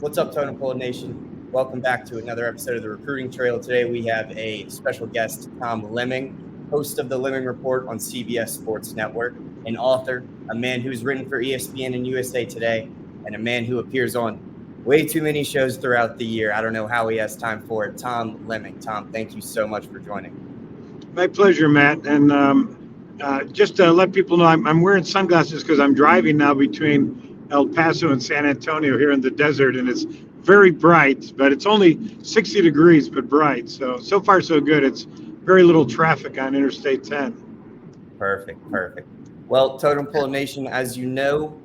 What's up, Totem Pole Nation? Welcome back to another episode of the Recruiting Trail. Today we have a special guest, Tom Lemming, host of the Lemming Report on CBS Sports Network, an author, a man who's written for ESPN and USA Today, and a man who appears on way too many shows throughout the year. I don't know how he has time for it. Tom Lemming. Tom, thank you so much for joining. My pleasure, Matt. And just to let people know, I'm wearing sunglasses because I'm driving now between El Paso and San Antonio here in the desert, and it's very bright, but it's only 60 degrees, but bright. So far, so good. It's very little traffic on Interstate 10. Perfect. Well, Totem Pole Nation, as you know,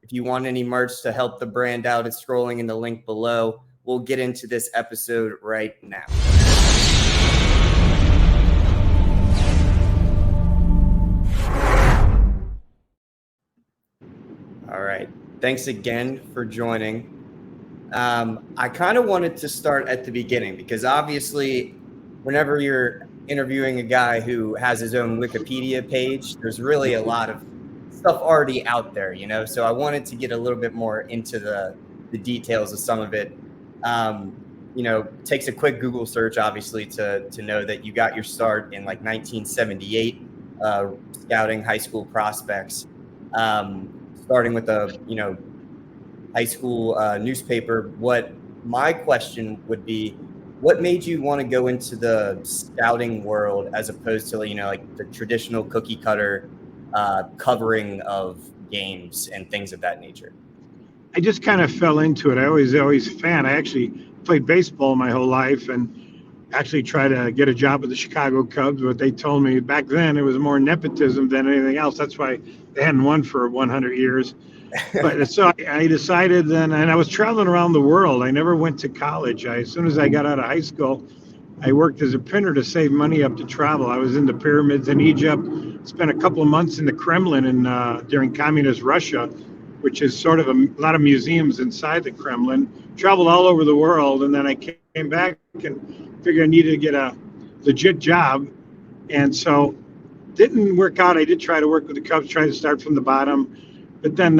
if you want any merch to help the brand out, it's scrolling in the link below. We'll get into this episode right now. All right. Thanks again for joining. I kind of wanted to start at the beginning because obviously whenever you're interviewing a guy who has his own Wikipedia page, there's really a lot of stuff already out there, you know? So I wanted to get a little bit more into the details of some of it. Takes a quick Google search, obviously, to know that you got your start in like 1978, scouting high school prospects. Starting with a, high school newspaper. What my question would be, what made you want to go into the scouting world as opposed to, like the traditional cookie cutter covering of games and things of that nature? I just kind of fell into it. I always a fan. I actually played baseball my whole life and actually tried to get a job with the Chicago Cubs, but they told me back then it was more nepotism than anything else. That's why they hadn't won for 100 years. But so I decided then, and I was traveling around the world. I never went to college. As soon as I got out of high school, I worked as a printer to save money up to travel. I was in the pyramids in Egypt, spent a couple of months in the Kremlin during communist Russia, which is sort of a lot of museums inside the Kremlin. Traveled all over the world, and then I came back and figured I needed to get a legit job, and so didn't work out. I did try to work with the Cubs, try to start from the bottom, but then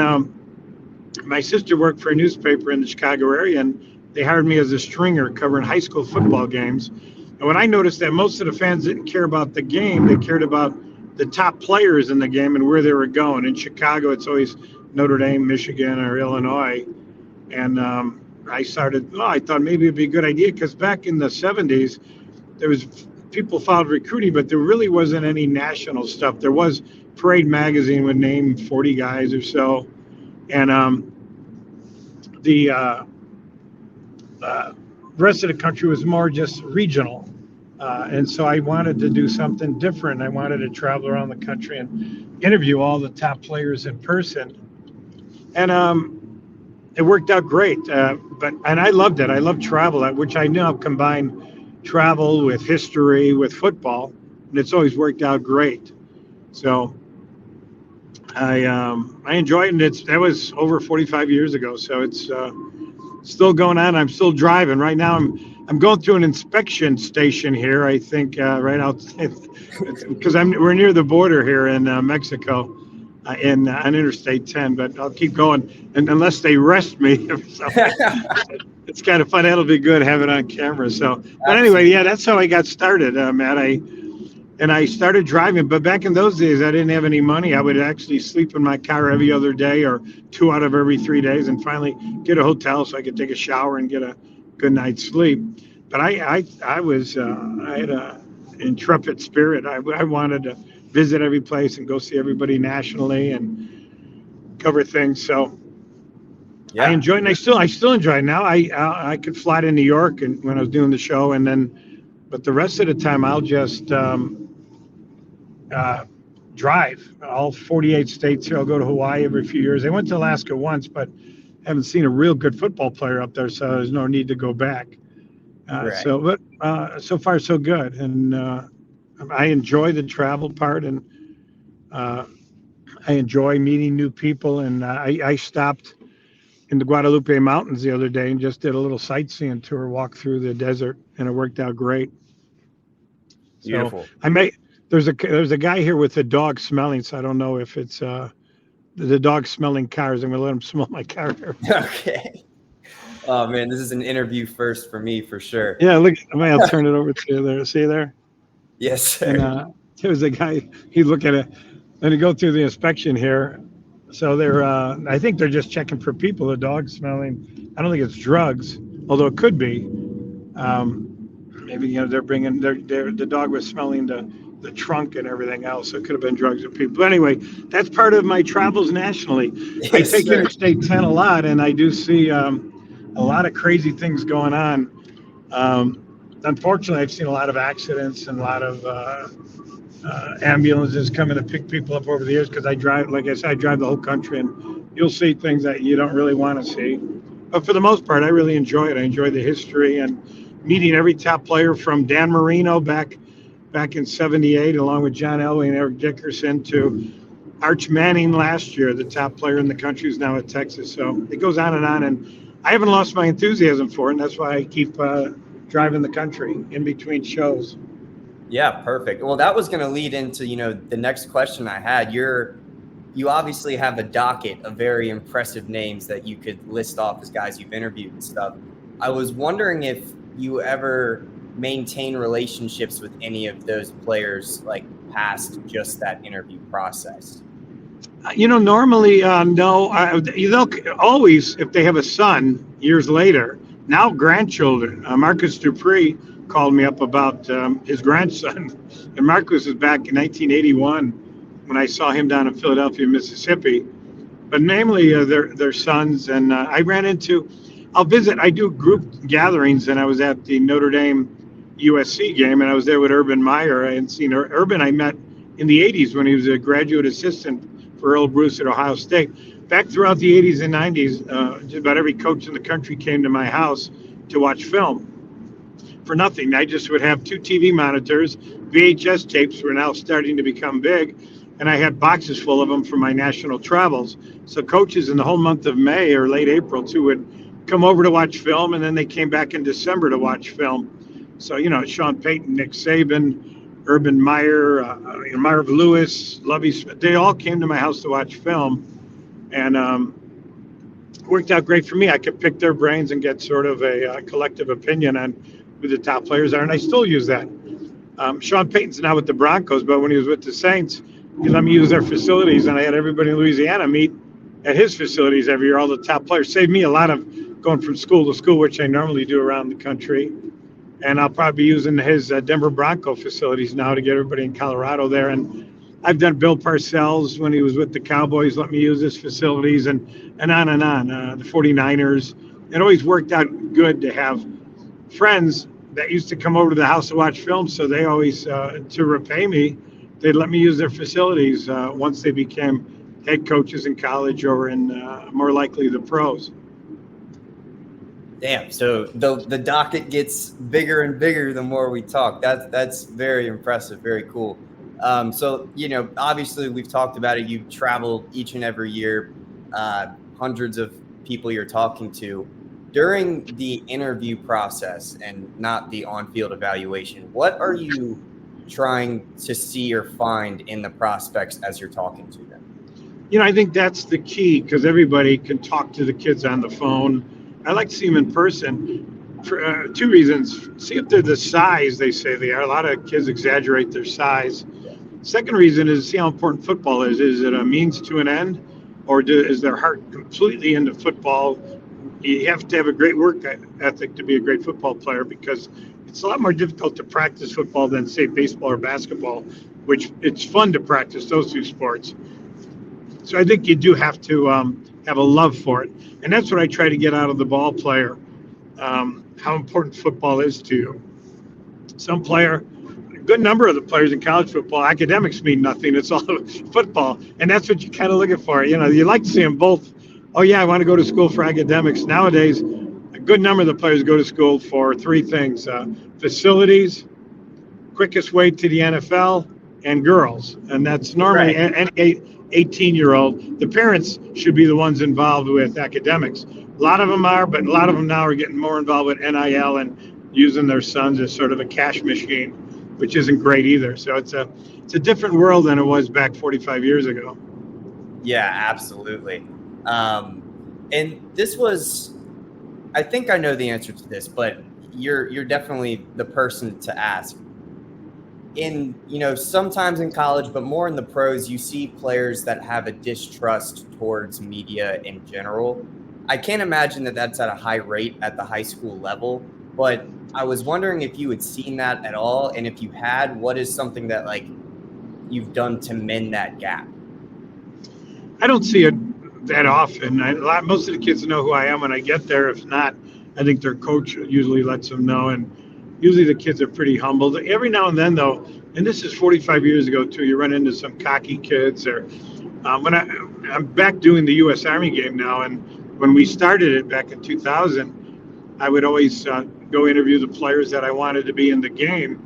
my sister worked for a newspaper in the Chicago area, and they hired me as a stringer covering high school football games. And when I noticed that most of the fans didn't care about the game, they cared about the top players in the game and where they were going. In Chicago, it's always Notre Dame, Michigan, or Illinois. And I thought maybe it'd be a good idea because back in the 70s, there was people followed recruiting, but there really wasn't any national stuff. There was Parade magazine would name 40 guys or so, and the rest of the country was more just regional. And so I wanted to do something different. I wanted to travel around the country and interview all the top players in person. And it worked out great. And I loved it. I love travel, which I now combine travel with history, with football, and it's always worked out great. So I enjoy it, and that was over 45 years ago. So it's still going on. I'm still driving right now. I'm going through an inspection station here. I think right outside because we're near the border here in Mexico. On Interstate 10, but I'll keep going and unless they arrest me. So it's kind of fun. That'll be good, have it on camera. So, but anyway, yeah, that's how I got started, Matt. I started driving, but back in those days, I didn't have any money. I would actually sleep in my car every other day or 2 out of every 3 days, and finally get a hotel so I could take a shower and get a good night's sleep. But I had a intrepid spirit. I wanted to visit every place and go see everybody nationally and cover things. So yeah. I enjoy it, and I still enjoy it now. I could fly to New York and when I was doing the show, but the rest of the time I'll just drive all 48 states here. I'll go to Hawaii every few years. I went to Alaska once, but haven't seen a real good football player up there, so there's no need to go back. Right. So far so good, and I enjoy the travel part, and I enjoy meeting new people. And I stopped in the Guadalupe Mountains the other day and just did a little sightseeing tour, walk through the desert, and it worked out great. Beautiful. So there's a guy here with a dog smelling, so I don't know if it's the dog smelling cars. I'm gonna let him smell my car here. Okay. Oh man, this is an interview first for me for sure. Yeah, look, I'll turn it over to you there. See there? Yes, sir. And there was a guy, he'd look at it, and he'd go through the inspection here. So I think they're just checking for people, the dog smelling. I don't think it's drugs, although it could be. Maybe, they're bringing, the dog was smelling the trunk and everything else. So it could have been drugs or people. But anyway, that's part of my travels nationally. I Yes, take sir. Interstate 10 a lot, and I do see a lot of crazy things going on. Unfortunately, I've seen a lot of accidents and a lot of ambulances coming to pick people up over the years because I drive, like I said, I drive the whole country, and you'll see things that you don't really want to see. But for the most part, I really enjoy it. I enjoy the history and meeting every top player from Dan Marino back in '78, along with John Elway and Eric Dickerson, to Arch Manning last year, the top player in the country, who's now at Texas. So it goes on, and I haven't lost my enthusiasm for it, and that's why I keep driving the country in between shows. Yeah, perfect. Well, that was going to lead into, the next question I had. You obviously have a docket of very impressive names that you could list off as guys you've interviewed and stuff. I was wondering if you ever maintain relationships with any of those players, like past just that interview process. Normally, no. They'll always, if they have a son years later, now grandchildren. Marcus Dupree called me up about his grandson. And Marcus was back in 1981 when I saw him down in Philadelphia, Mississippi. But namely, their sons. And I'll visit, I do group gatherings, and I was at the Notre Dame USC game, and I was there with Urban Meyer. I had seen Urban, I met in the 80s when he was a graduate assistant for Earl Bruce at Ohio State. Back throughout the 80s and 90s, just about every coach in the country came to my house to watch film for nothing. I just would have 2 TV monitors. VHS tapes were now starting to become big, and I had boxes full of them for my national travels. So coaches in the whole month of May or late April too would come over to watch film, and then they came back in December to watch film. So, Sean Payton, Nick Saban, Urban Meyer, Marv Lewis, Lovie Smith, they all came to my house to watch film, and worked out great for me. I could pick their brains and get sort of a collective opinion on who the top players are, and I still use that. Sean Payton's now with the Broncos, but when he was with the Saints, he let me use their facilities, and I had everybody in Louisiana meet at his facilities every year, all the top players. Saved me a lot of going from school to school, which I normally do around the country. And I'll probably be using his Denver Bronco facilities now to get everybody in Colorado there. And I've done Bill Parcells when he was with the Cowboys, let me use his facilities, and on and on. The 49ers. It always worked out good to have friends that used to come over to the house to watch film. So they always, to repay me, they'd let me use their facilities once they became head coaches in college or in more likely the pros. Damn. So the docket gets bigger and bigger the more we talk. That's very impressive. Very cool. So, obviously we've talked about it. You travel each and every year, hundreds of people you're talking to. During the interview process and not the on-field evaluation, what are you trying to see or find in the prospects as you're talking to them? I think that's the key, because everybody can talk to the kids on the phone. I like to see them in person for 2 reasons. See if they're the size they say they are. A lot of kids exaggerate their size. Second reason is see how important football is. Is it a means to an end, or is their heart completely into football? You have to have a great work ethic to be a great football player, because it's a lot more difficult to practice football than, say, baseball or basketball, which it's fun to practice those 2 sports. So I think you do have to have a love for it. And that's what I try to get out of the ball player, how important football is to you. Some player, a good number of the players in college football, academics mean nothing. It's all football. And that's what you're kind of looking for. You like to see them both. Oh, yeah, I want to go to school for academics. Nowadays, a good number of the players go to school for 3 things: facilities, quickest way to the NFL, and girls. And that's normally any 18-year-old. The parents should be the ones involved with academics. A lot of them are, but a lot of them now are getting more involved with NIL and using their sons as sort of a cash machine, which isn't great either. So it's a different world than it was back 45 years ago. Yeah, absolutely. And this was I think I know the answer to this, but you're definitely the person to ask. Sometimes in college, but more in the pros, you see players that have a distrust towards media in general. I can't imagine that that's at a high rate at the high school level, but I was wondering if you had seen that at all, and if you had, what is something that like you've done to mend that gap? I don't see it that often. Most of the kids know who I am when I get there. If not, I think their coach usually lets them know. And usually the kids are pretty humbled. Every now and then, though, and this is 45 years ago too, you run into some cocky kids. Or I'm back doing the U.S. Army game now, and when we started it back in 2000, I would always go interview the players that I wanted to be in the game.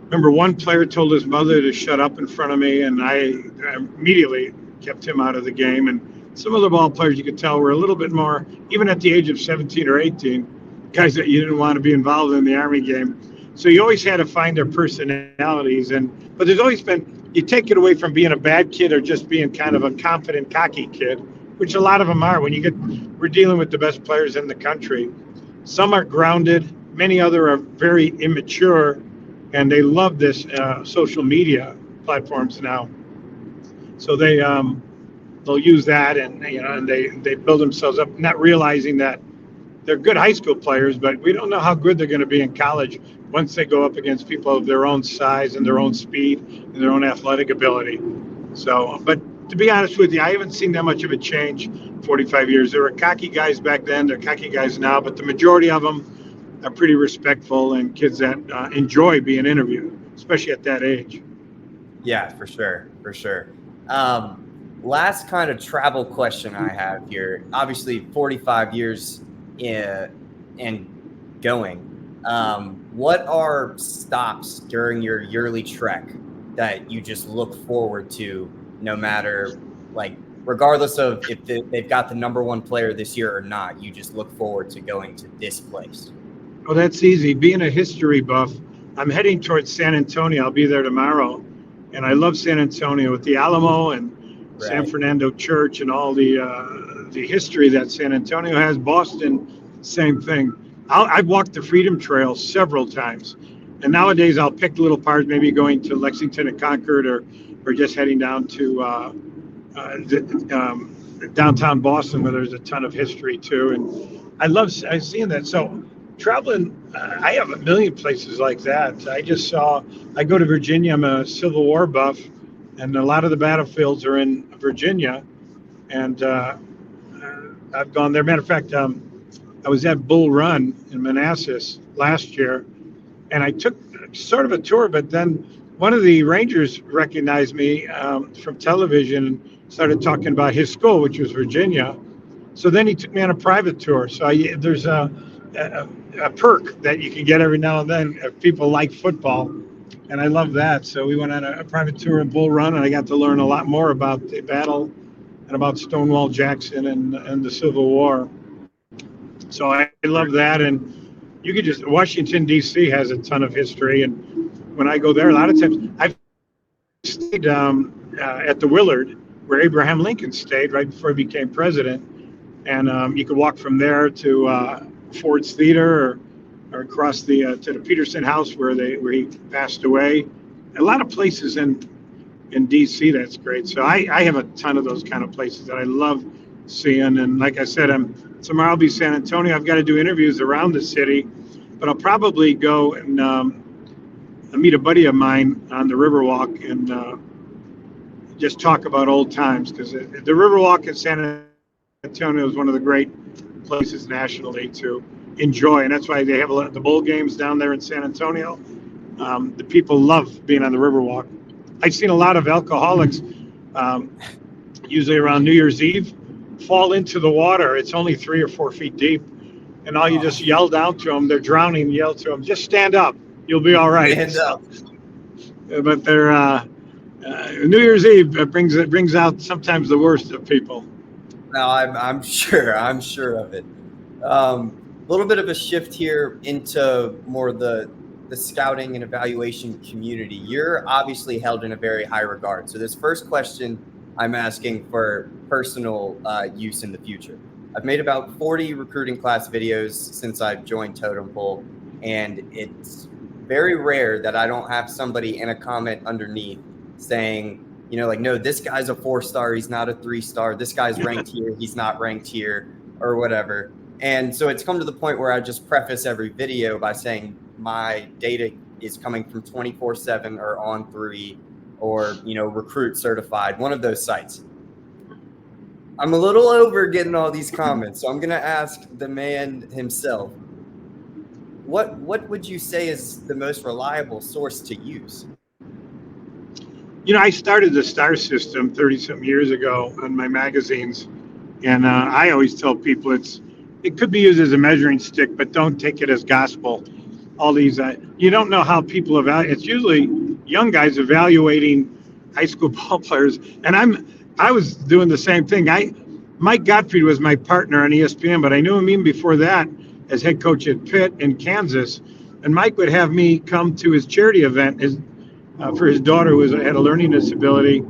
Remember, one player told his mother to shut up in front of me, and I immediately kept him out of the game. And some of the ball players you could tell were a little bit more, even at the age of 17 or 18, guys that you didn't want to be involved in the Army game. So you always had to find their personalities. But there's always been, you take it away from being a bad kid or just being kind of a confident, cocky kid, which a lot of them are. We're dealing with the best players in the country. Some are grounded, many other are very immature, and they love this social media platforms now. So they'll use that, and they build themselves up, not realizing that they're good high school players, but we don't know how good they're going to be in college once they go up against people of their own size and their own speed and their own athletic ability. So, but to be honest with you, I haven't seen that much of a change 45 years. There were cocky guys back then, they're cocky guys now, but the majority of them are pretty respectful and kids that enjoy being interviewed, especially at that age. Yeah, for sure. For sure. Last kind of travel question I have here. Obviously, 45 years and going. What are stops during your yearly trek that you just look forward to, no matter, like, regardless of if they've got the number one player this year or not, you just look forward to going to this place? Well, that's easy. Being a history buff, I'm heading towards San Antonio. I'll be there tomorrow. And I love San Antonio with the Alamo and San Right. Fernando Church and all the history that San Antonio has. Boston, same thing. I've walked the Freedom Trail several times. And nowadays I'll pick little parts, maybe going to Lexington and Concord or just heading down to downtown Boston, where there's a ton of history too. And I love seeing that. So traveling, I have a million places like that. I go to Virginia. I'm a Civil War buff, and a lot of the battlefields are in Virginia. And I've gone there. Matter of fact, I was at Bull Run in Manassas last year, and I took sort of a tour, but then one of the Rangers recognized me from television and started talking about his school, which was Virginia. So then he took me on a private tour. So there's a perk that you can get every now and then if people like football, and I love that. So we went on a private tour in Bull Run, and I got to learn a lot more about the battle and about Stonewall Jackson and the Civil War. So I love that. And you could just, Washington, D.C. has a ton of history. And when I go there, a lot of times I've stayed at the Willard, where Abraham Lincoln stayed right before he became president. And you could walk from there to Ford's Theater or across to the Peterson House where he passed away. A lot of places in D.C. that's great. So I have a ton of those kind of places that I love seeing. And like I said, tomorrow I'll be San Antonio. I've got to do interviews around the city, but I'll probably go and meet a buddy of mine on the Riverwalk and just talk about old times, because the Riverwalk in San Antonio is one of the great places nationally to enjoy, and that's why they have the bowl games down there in San Antonio. The people love being on the Riverwalk. I've seen a lot of alcoholics, usually around New Year's Eve, fall into the water. It's only 3 or 4 feet deep, and all you just yell down to them. They're drowning. Yell to them, just stand up. You'll be all right. Stand up. But they're New Year's Eve brings out sometimes the worst of people. No, I'm sure of it. A little bit of a shift here into more the scouting and evaluation community. You're obviously held in a very high regard. So this first question I'm asking for personal use in the future. I've made about 40 recruiting class videos since I've joined Totem Pole, and it's very rare that I don't have somebody in a comment underneath saying, you know, like, no, this guy's a 4-star, he's not a 3-star. This guy's ranked here, he's not ranked here, or whatever. And so it's come to the point where I just preface every video by saying my data is coming from 24/7 or On3 or, you know, Recruit Certified, one of those sites. I'm a little over getting all these comments, so I'm going to ask the man himself. What would you say is the most reliable source to use? You know, I started the star system 30-something years ago on my magazines, and I always tell people it could be used as a measuring stick, but don't take it as gospel. All these, you don't know how people evaluate. It's usually young guys evaluating high school ball players, and I was doing the same thing. Mike Gottfried was my partner on ESPN, but I knew him even before that as head coach at Pitt in Kansas. And Mike would have me come to his charity event for his daughter who had a learning disability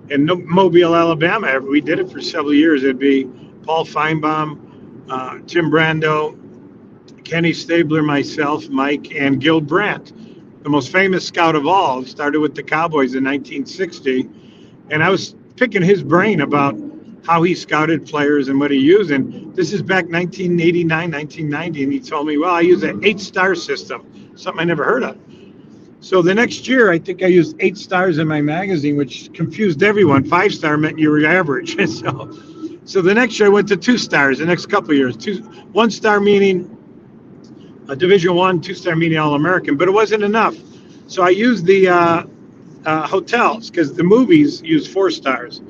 in Mobile, Alabama. We did it for several years. It'd be Paul Feinbaum, Tim Brando, Kenny Stabler, myself, Mike, and Gil Brandt, the most famous scout of all. Started with the Cowboys in 1960. And I was picking his brain about how he scouted players and what he used. And this is back 1989, 1990. And he told me, well, I use an 8-star system, something I never heard of. So the next year, I think I used 8 stars in my magazine, which confused everyone. 5-star meant you were average. So the next year, I went to 2 stars. The next couple of years, 1-star meaning a Division I, 2-star meaning All-American, but it wasn't enough. So I used the hotels because the movies use 4 stars.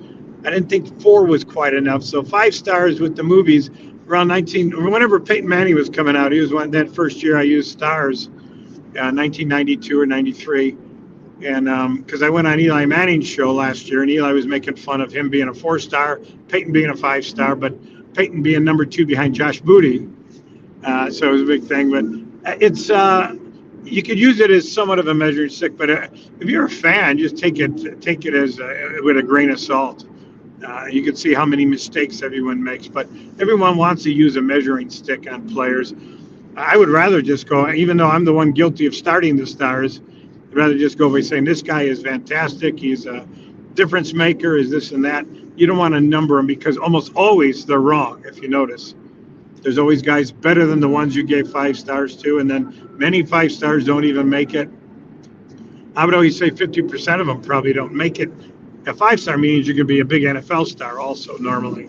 I didn't think 4 was quite enough. So 5 stars with the movies around whenever Peyton Manning was coming out, he was that first year I used stars, 1992 or 93. And because I went on Eli Manning's show last year, and Eli was making fun of him being a 4-star, Peyton being a 5-star, but Peyton being number 2 behind Josh Booty. So it was a big thing. But it's you could use it as somewhat of a measuring stick. But if you're a fan, just take it as with a grain of salt. You can see how many mistakes everyone makes, but everyone wants to use a measuring stick on players. I would rather just go, even though I'm the one guilty of starting the stars, I'd rather just go by saying this guy is fantastic. He's a difference maker, is this and that. You don't want to number them because almost always they're wrong, if you notice. There's always guys better than the ones you gave 5 stars to, and then many 5 stars don't even make it. I would always say 50% of them probably don't make it. A 5-star means you could be a big NFL star also normally,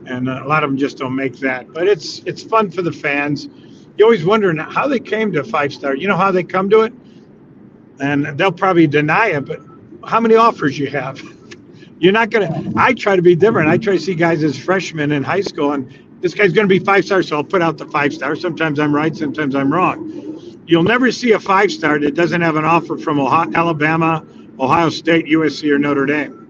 and a lot of them just don't make that. But it's fun for the fans. You always wonder how they came to 5-star. You know how they come to it? And they'll probably deny it, but how many offers you have? You're not going to – I try to be different. I try to see guys as freshmen in high school, and this guy's going to be 5 stars, so I'll put out the 5 stars. Sometimes I'm right, sometimes I'm wrong. You'll never see a 5-star that doesn't have an offer from Alabama, Ohio State, USC, or Notre Dame,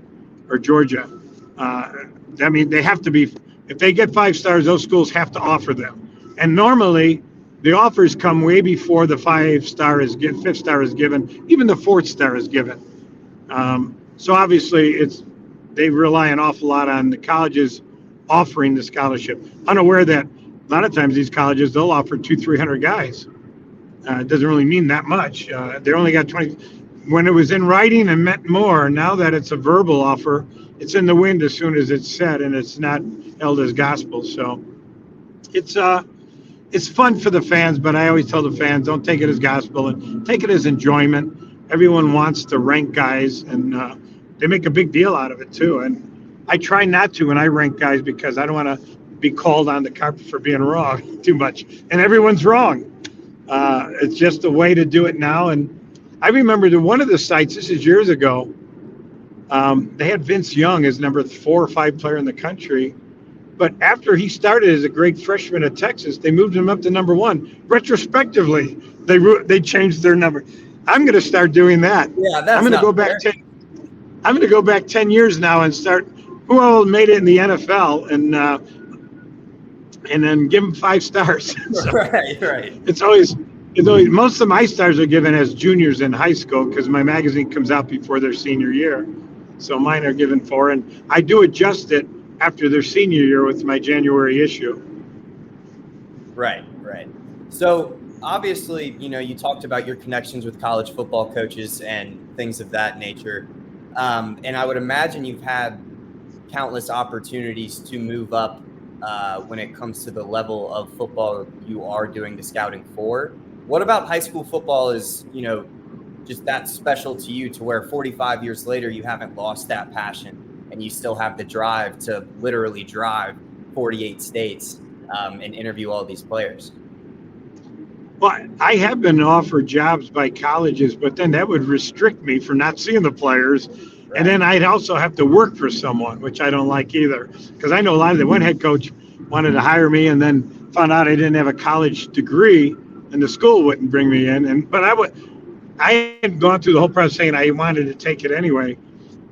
or Georgia. I mean, they have to be – if they get 5 stars, those schools have to offer them. And normally – the offers come way before the 5-star is given, 5th star is given, even the 4th star is given. So obviously, they rely an awful lot on the colleges offering the scholarship, unaware that a lot of times these colleges they'll offer 200-300 guys. It doesn't really mean that much. They only got 20. When it was in writing and meant more. Now that it's a verbal offer, it's in the wind as soon as it's said, and it's not held as gospel. So it's fun for the fans, but I always tell the fans, don't take it as gospel and take it as enjoyment. Everyone wants to rank guys, and they make a big deal out of it too. And I try not to when I rank guys because I don't want to be called on the carpet for being wrong too much. And everyone's wrong. It's just a way to do it now. And I remember one of the sites, this is years ago, they had Vince Young as number 4 or 5 player in the country. But after he started as a great freshman at Texas, they moved him up to number 1. Retrospectively, they changed their number. I'm going to start doing that. Yeah, that's I'm going to go back 10. I'm going to go back 10 years now and start who all made it in the NFL and then give them 5 stars. So right. It's always most of my stars are given as juniors in high school because my magazine comes out before their senior year. So mine are given 4, and I do adjust it after their senior year with my January issue. Right. So obviously, you talked about your connections with college football coaches and things of that nature. And I would imagine you've had countless opportunities to move up when it comes to the level of football you are doing the scouting for. What about high school football is, just that special to you, to where 45 years later, you haven't lost that passion and you still have the drive to literally drive 48 states and interview all these players? Well, I have been offered jobs by colleges, but then that would restrict me from not seeing the players. Right. And then I'd also have to work for someone, which I don't like either. Because I know a lot of the one head coach wanted to hire me and then found out I didn't have a college degree and the school wouldn't bring me in. But I had gone through the whole process saying I wanted to take it anyway.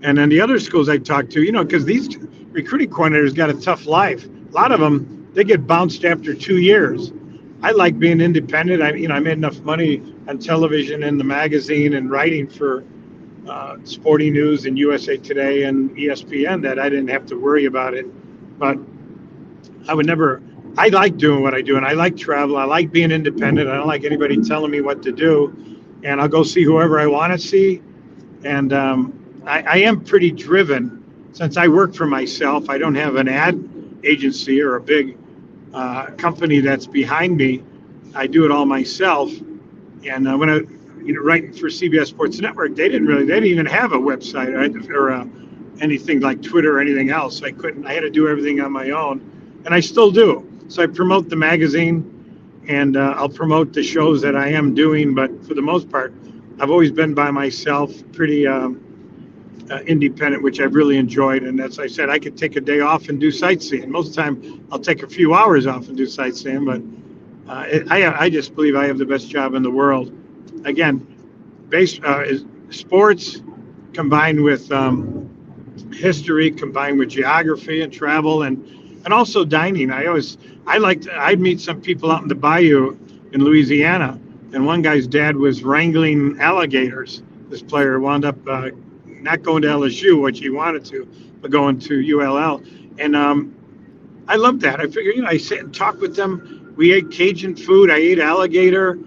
And then the other schools I talked to, because these recruiting coordinators got a tough life. A lot of them, they get bounced after 2 years. I like being independent. I made enough money on television and the magazine and writing for Sporting News and USA Today and ESPN that I didn't have to worry about it. But I like doing what I do, and I like travel. I like being independent. I don't like anybody telling me what to do. And I'll go see whoever I want to see. And I am pretty driven. Since I work for myself, I don't have an ad agency or a big company that's behind me. I do it all myself. And when I, writing for CBS Sports Network, they didn't even have a website or anything like Twitter or anything else. I had to do everything on my own, and I still do. So I promote the magazine, and I'll promote the shows that I am doing. But for the most part, I've always been by myself, pretty independent, which I've really enjoyed. And as I said, I could take a day off and do sightseeing. Most of the time, I'll take a few hours off and do sightseeing. But I just believe I have the best job in the world. Again, sports combined with history, combined with geography and travel, and also dining. I'd meet some people out in the bayou in Louisiana, and one guy's dad was wrangling alligators. This player wound up not going to LSU, which he wanted to, but going to ULL. And I loved that. I figured, I sit and talk with them. We ate Cajun food. I ate alligator.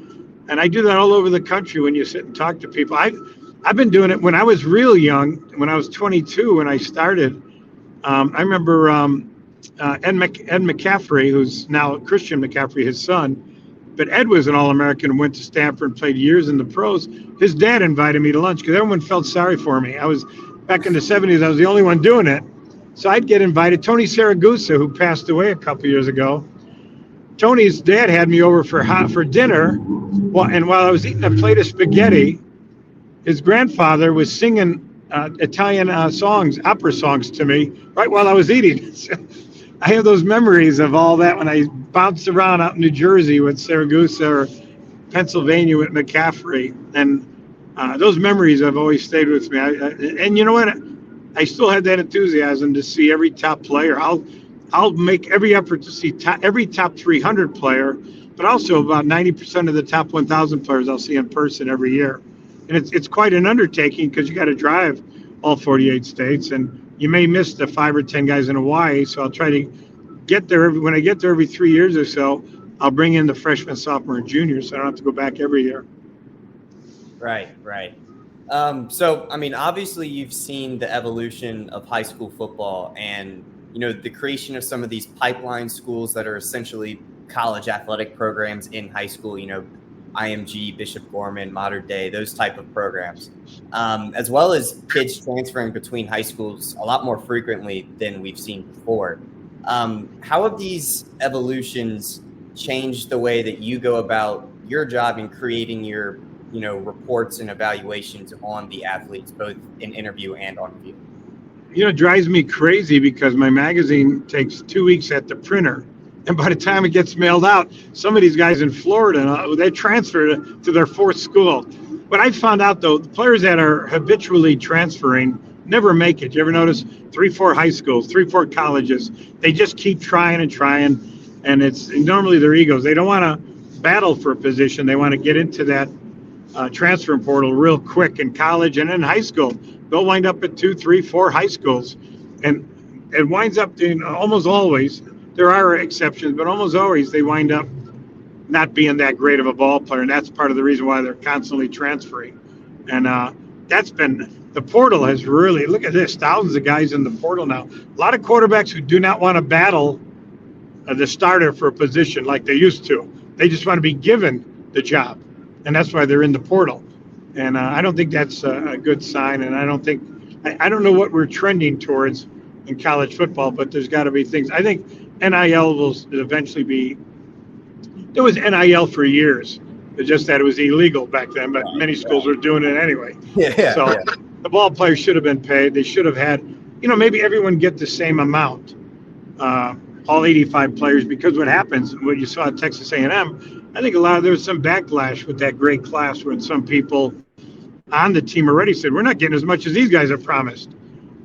And I do that all over the country when you sit and talk to people. I've been doing it when I was real young, when I was 22, when I started. I remember Ed McCaffrey, who's now Christian McCaffrey, his son. But Ed was an All-American and went to Stanford and played years in the pros. His dad invited me to lunch because everyone felt sorry for me. Back in the 70s, I was the only one doing it. So I'd get invited. Tony Saragusa, who passed away a couple years ago, Tony's dad had me over for dinner. And while I was eating a plate of spaghetti, his grandfather was singing Italian opera songs to me right while I was eating. I have those memories of all that when I bounced around out in New Jersey with Saragusa or Pennsylvania with McCaffrey. And those memories have always stayed with me. And you know what? I still had that enthusiasm to see every top player. I'll make every effort to see every top 300 player, but also about 90% of the top 1,000 players I'll see in person every year. And it's quite an undertaking because you got to drive all 48 states, and you may miss the 5 or 10 guys in Hawaii. So I'll try to get there. When I get there every 3 years or so, I'll bring in the freshman, sophomore, and junior, so I don't have to go back every year. Right. So, obviously you've seen the evolution of high school football and, the creation of some of these pipeline schools that are essentially college athletic programs in high school, IMG, Bishop Gorman, Modern Day, those type of programs, as well as kids transferring between high schools a lot more frequently than we've seen before. How have these evolutions changed the way that you go about your job in creating your, reports and evaluations on the athletes, both in interview and on field? It drives me crazy because my magazine takes 2 weeks at the printer. And by the time it gets mailed out, some of these guys in Florida, they transfer to their fourth school. What I found out, though, the players that are habitually transferring never make it. You ever notice 3-4 high schools, 3-4 colleges? They just keep trying. And it's normally their egos. They don't want to battle for a position. They want to get into that transfer portal real quick in college and in high school. They'll wind up at 2, 3, 4 high schools. And it winds up in almost always. There are exceptions, but almost always they wind up not being that great of a ball player, and that's part of the reason why they're constantly transferring. And that's been the portal has really look at this, thousands of guys in the portal now. A lot of quarterbacks who do not want to battle the starter for a position like they used to. They just want to be given the job, and that's why they're in the portal. And I don't think that's a good sign. And I don't know what we're trending towards in college football, but there's got to be things. I think NIL will eventually be. There was NIL for years. It's just that it was illegal back then, but many schools were doing it anyway. So the ball players should have been paid. They should have had, maybe everyone get the same amount, all 85 players, because what happens, what you saw at Texas A&M, I think there was some backlash with that great class where some people on the team already said, we're not getting as much as these guys have promised.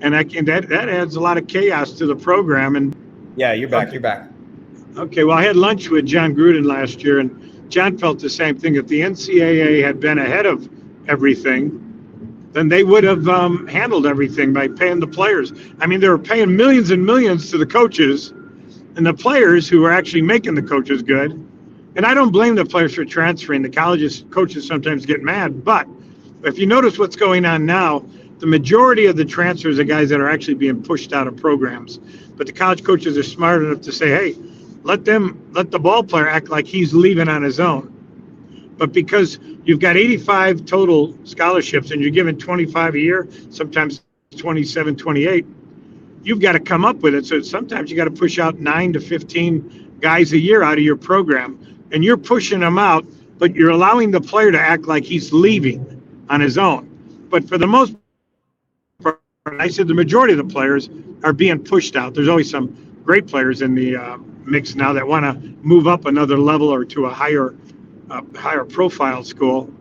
And that adds a lot of chaos to the program. And yeah, you're back. You're back. Okay, well, I had lunch with John Gruden last year, and John felt the same thing. If the NCAA had been ahead of everything, then they would have handled everything by paying the players. I mean, they were paying millions and millions to the coaches and the players who were actually making the coaches good. And I don't blame the players for transferring. The coaches sometimes get mad. But if you notice what's going on now, the majority of the transfers are guys that are actually being pushed out of programs. But the college coaches are smart enough to say, hey, let the ball player act like he's leaving on his own. But because you've got 85 total scholarships and you're given 25 a year, sometimes 27, 28, you've got to come up with it. So sometimes you got to push out 9 to 15 guys a year out of your program, and you're pushing them out, but you're allowing the player to act like he's leaving on his own. But for the most part, I said the majority of the players are being pushed out. There's always some great players in the mix now that want to move up another level or to a higher profile school.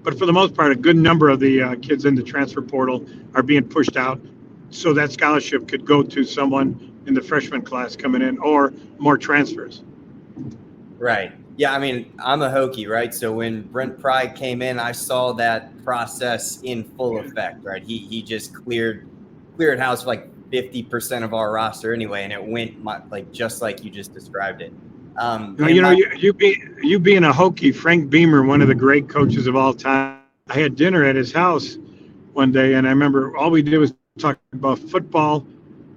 But for the most part, a good number of the kids in the transfer portal are being pushed out so that scholarship could go to someone in the freshman class coming in or more transfers. Right. Yeah, I mean, I'm a Hokie, right? So when Brent Pry came in, I saw that process in full effect, right? He just cleared house for like 50% of our roster anyway, and it went just like you just described it. You being a Hokie, Frank Beamer, one of the great coaches of all time, I had dinner at his house one day, and I remember all we did was talk about football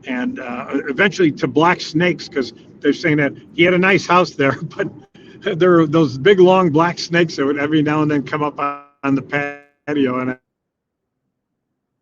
and eventually to black snakes, because they're saying that he had a nice house there, but there were those big, long black snakes that would every now and then come up on the patio, and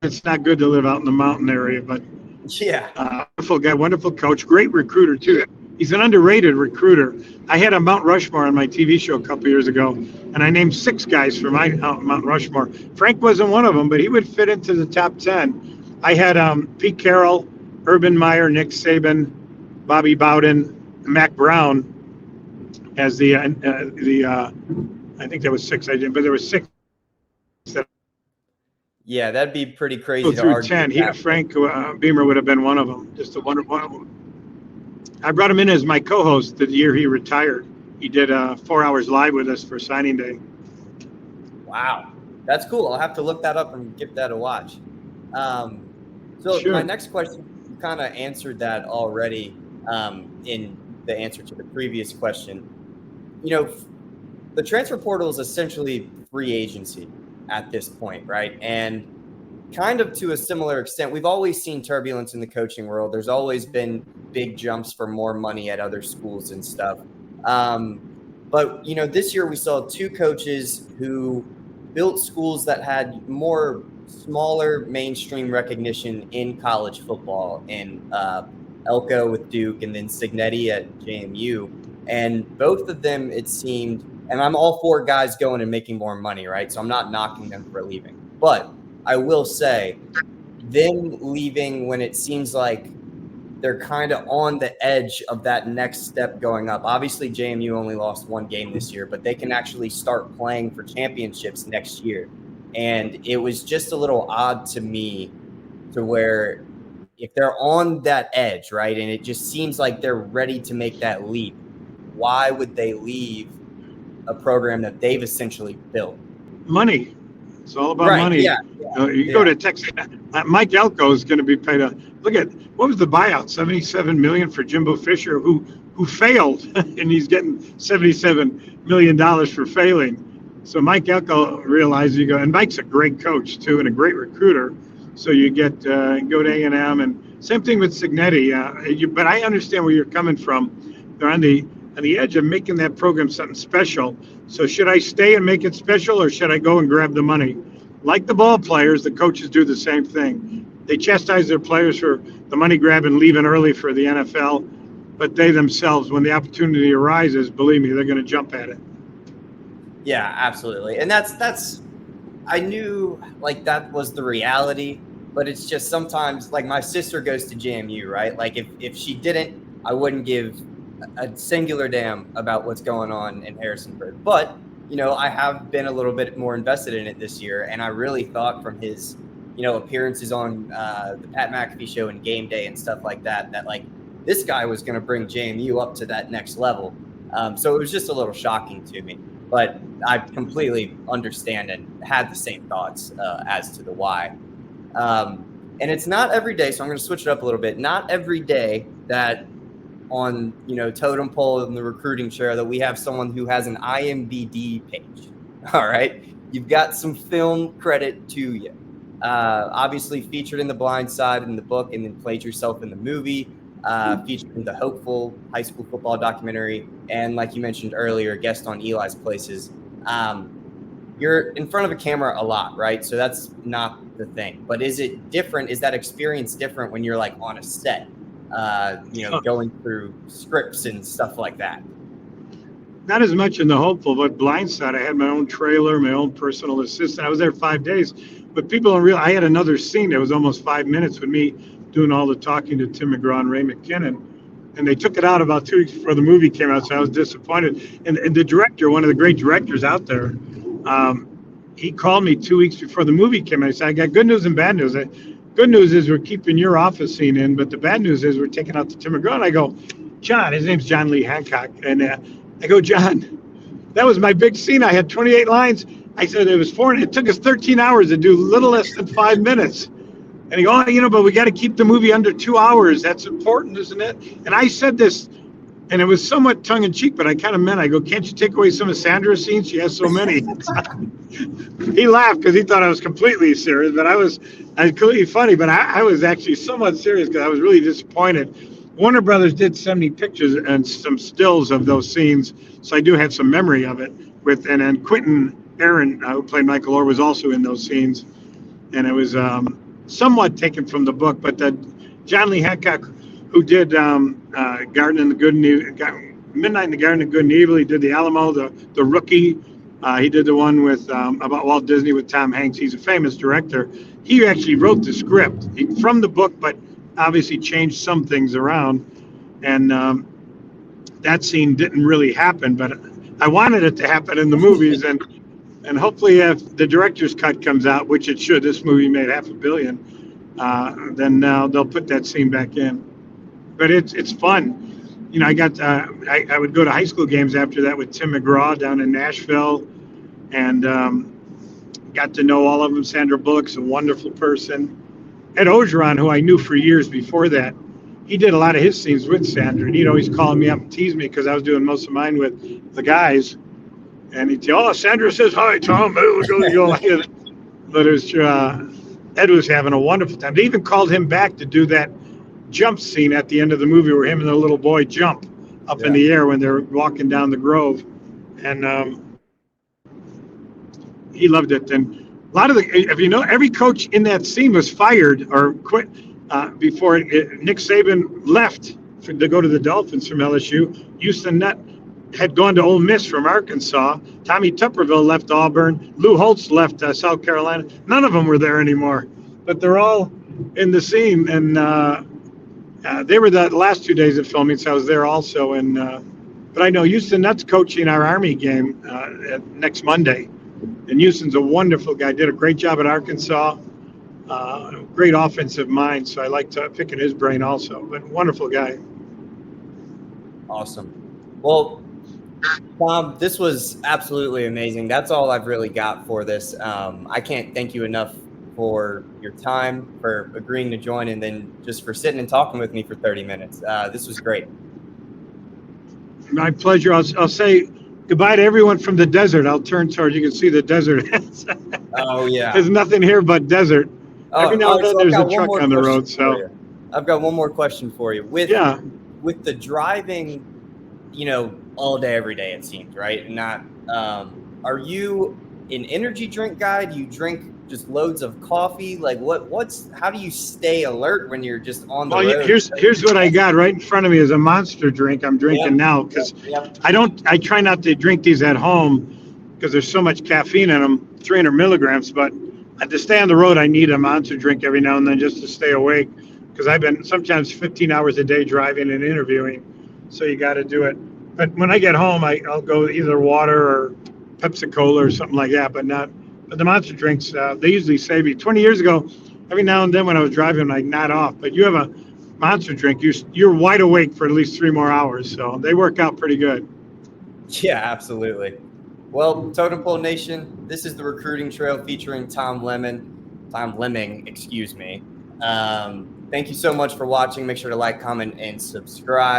it's not good to live out in the mountain area, but yeah, wonderful guy, wonderful coach, great recruiter too. He's an underrated recruiter. I had a Mount Rushmore on my TV show a couple years ago, and I named 6 guys for my Mount Rushmore. Frank wasn't one of them, but he would fit into the top 10. I had Pete Carroll, Urban Meyer, Nick Saban, Bobby Bowden, Mac Brown as the I think there was 6 I did, but there was 6. Yeah, that'd be pretty crazy. So through 10, Frank Beamer would have been one of them. Just one of them. I brought him in as my co-host the year he retired. He did 4 hours live with us for signing day. Wow, that's cool. I'll have to look that up and give that a watch. Sure. My next question, you kind of answered that already in the answer to the previous question. The transfer portal is essentially free agency at this point, right? And kind of to a similar extent, we've always seen turbulence in the coaching world. There's always been big jumps for more money at other schools and stuff. But this year we saw 2 coaches who built schools that had more smaller mainstream recognition in college football, in Elko with Duke and then Signetti at JMU. And both of them, it seemed, and I'm all for guys going and making more money, right? So I'm not knocking them for leaving. But I will say, them leaving when it seems like they're kind of on the edge of that next step going up. Obviously, JMU only lost 1 game this year, but they can actually start playing for championships next year. And it was just a little odd to me to where if they're on that edge, right, and it just seems like they're ready to make that leap, why would they leave a program that they've essentially built? Money. It's all about money. Yeah. You go to Texas. Mike Elko is going to be paid Look at what was the buyout? $77 million for Jimbo Fisher, who failed, and he's getting $77 million for failing. So Mike Elko realized you go, and Mike's a great coach too, and a great recruiter. So you get go to A&M, and same thing with Signetti. But I understand where you're coming from. They're on the edge of making that program something special. So should I stay and make it special, or should I go and grab the money? Like the ball players, the coaches do the same thing. They chastise their players for the money grab and leaving early for the NFL, but they themselves, when the opportunity arises, believe me, they're going to jump at it. Yeah, absolutely. And that's I knew like that was the reality, but it's just sometimes like my sister goes to JMU, right? Like if she didn't, I wouldn't give a singular damn about what's going on in Harrisonburg. But, I have been a little bit more invested in it this year, and I really thought from his appearances on the Pat McAfee show and Game Day and stuff like that like this guy was going to bring JMU up to that next level. So it was just a little shocking to me, but I completely understand and had the same thoughts as to the why. And it's not every day, so I'm going to switch it up a little bit. Not every day that on totem pole in the recruiting chair that we have someone who has an IMBD page. All right, you've got some film credit to you. Obviously featured in The Blind Side in the book, and then played yourself in the movie, featured in the Hopeful high school football documentary, and like you mentioned earlier, guest on Eli's Places. You're in front of a camera a lot, right? So that's not the thing. But is it different? Is that experience different when you're like on a set, going through scripts and stuff like that? Not as much in the Hopeful, but Blind Side, I had my own trailer, my own personal assistant. I was there 5 days. But people don't realize I had another scene that was almost 5 minutes with me doing all the talking to Tim McGraw and Ray McKinnon. And they took it out about 2 weeks before the movie came out, so I was disappointed. And the director, one of the great directors out there, he called me 2 weeks before the movie came out. He said, I got good news and bad news. Good news is we're keeping your office scene in, but the bad news is we're taking out the Tim McGraw. And I go, John, his name's John Lee Hancock. And I go, John, that was my big scene. I had 28 lines. I said it took us 13 hours to do little less than 5 minutes. And he goes, but we got to keep the movie under 2 hours. That's important, isn't it? And I said this, and it was somewhat tongue in cheek, but I kind of meant, I go, can't you take away some of Sandra's scenes? She has so many. He laughed because he thought I was completely serious, but I was completely funny. But I was actually somewhat serious because I was really disappointed. Warner Brothers did send me pictures and some stills of those scenes, so I do have some memory of it. And then Quentin Aaron, who played Michael Orr, was also in those scenes, and it was somewhat taken from the book. But John Lee Hancock, who did Garden in the Good and Evil, Midnight in the Garden of Good and Evil, he did The Alamo, the Rookie. He did the one with about Walt Disney with Tom Hanks. He's a famous director. He actually wrote the script from the book, but obviously changed some things around. And that scene didn't really happen, but I wanted it to happen in the movies. And hopefully if the director's cut comes out, which it should, this movie made $500 million, then they'll put that scene back in. But it's fun. I would go to high school games after that with Tim McGraw down in Nashville, and got to know all of them. Sandra Bullock's a wonderful person. Ed Ogeron, who I knew for years before that, he did a lot of his scenes with Sandra, and he'd always call me up and tease me because I was doing most of mine with the guys. And he'd say, "Oh, Sandra says hi, Tom." But it was Ed was having a wonderful time. They even called him back to do that jump scene at the end of the movie where him and the little boy jump up in the air when they're walking down the Grove, and he loved it. And a lot of every coach in that scene was fired or quit before Nick Saban left to go to the Dolphins from LSU. Houston Nutt had gone to Ole Miss from Arkansas. Tommy Tupperville left Auburn. Lou Holtz left South Carolina. None of them were there anymore, but they're all in the scene. And they were the last 2 days of filming, so I was there also. And but I know Houston Nutt's coaching our Army game next Monday. And Houston's a wonderful guy. Did a great job at Arkansas. Great offensive mind, so I like picking his brain also. But wonderful guy. Awesome. Well, Tom, this was absolutely amazing. That's all I've really got for this. I can't thank you enough for your time, for agreeing to join, and then just for sitting and talking with me for 30 minutes. This was great. My pleasure. I'll say goodbye to everyone from the desert. I'll turn towards, you can see the desert. Oh, yeah. There's nothing here but desert. Every now and then there's a truck on the road. So I've got one more question for you. With the driving, all day, every day, it seems, right? Not, are you an energy drink guy? Do you drink just loads of coffee? Like how do you stay alert when you're just on the road? Here's what I got right in front of me is a Monster drink I'm drinking now, because I try not to drink these at home because there's so much caffeine in them, 300 milligrams, but to stay on the road, I need a Monster drink every now and then just to stay awake, because I've been sometimes 15 hours a day driving and interviewing, so you got to do it. But when I get home, I'll go either water or Pepsi Cola or something like that, but the Monster drinks, they usually save you. 20 years ago, every now and then when I was driving, I'd nod off. But you have a Monster drink, you're wide awake for at least 3 more hours. So they work out pretty good. Yeah, absolutely. Well, Totem Pole Nation, this is the Recruiting Trail featuring Tom Lemming, excuse me. Thank you so much for watching. Make sure to like, comment, and subscribe.